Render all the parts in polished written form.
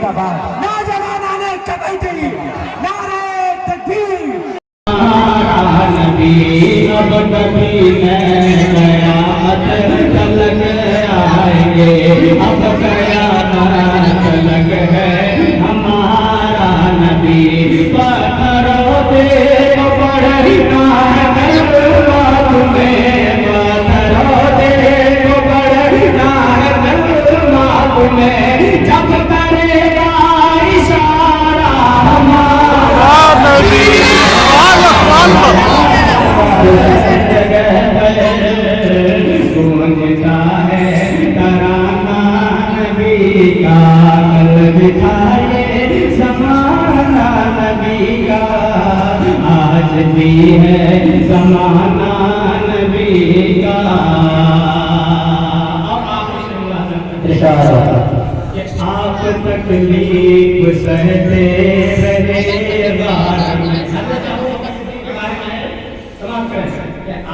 जिंदाबाद। नौजवान आने कमेटी नारे तकबीर। नबी अब कभी कयामत तलक आएंगे, अब कयामत तलक है हमारा नबी। पत्थरों से पढ़ना है कलमात में, पत्थरों से पढ़ना है कलमात में, जब करेगा इशारा हमारा नबी। गूंजता है तराना नबी का, कल दिखाए ज़माना नबी का, आज भी है ज़माना नबी का। आप तकलीफ सहते रहे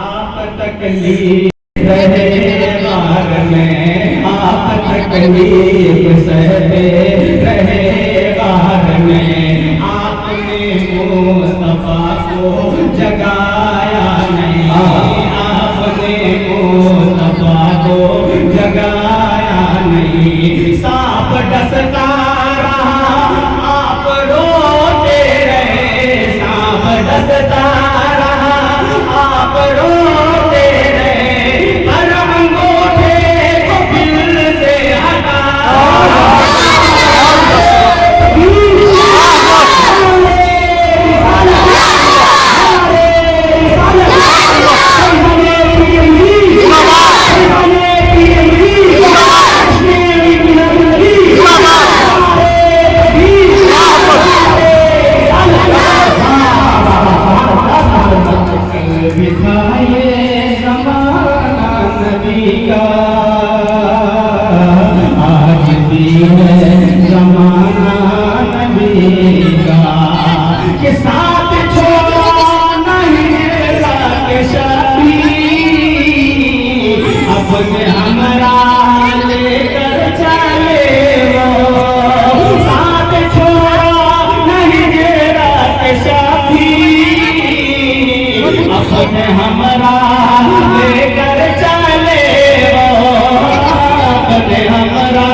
आप तकलीफ रहे बार में, आप तकलीफ सहते रहे बार में, आपने मुस्तफा को जगाया नहीं, आपने मुस्तफा को जगाया नहीं। सांप डसता रहा आप रोते रहे, सांप डसता रोते रहे, पर अंगूठे को दिल से हटा। आज भी है ज़माना नबी का, के साथ छोड़ा नहीं के शादी, अपने हमरा लेकर चले वो, साथ छोड़ा नहीं के शादी, अपने हमरा लेकर चले वो, अपने हमरा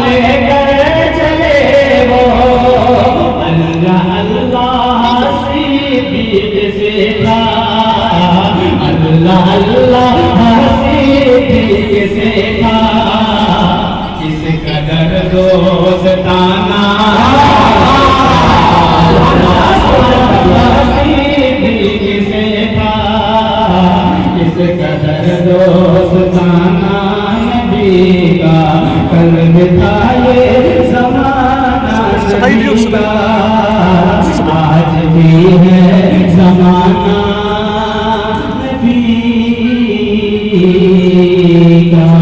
लेकर चले वो। अल्लाह अल्लाह सिद्दीक़ से था, अल्लाह अल्लाह सिद्दीक़ से था, इस कदर दोस्ताना सिद्दीक़ से था, इस कदर दोस्ताना नबी का, कल बिताए ज़माना नबी का, आज भी है ज़माना नबी का।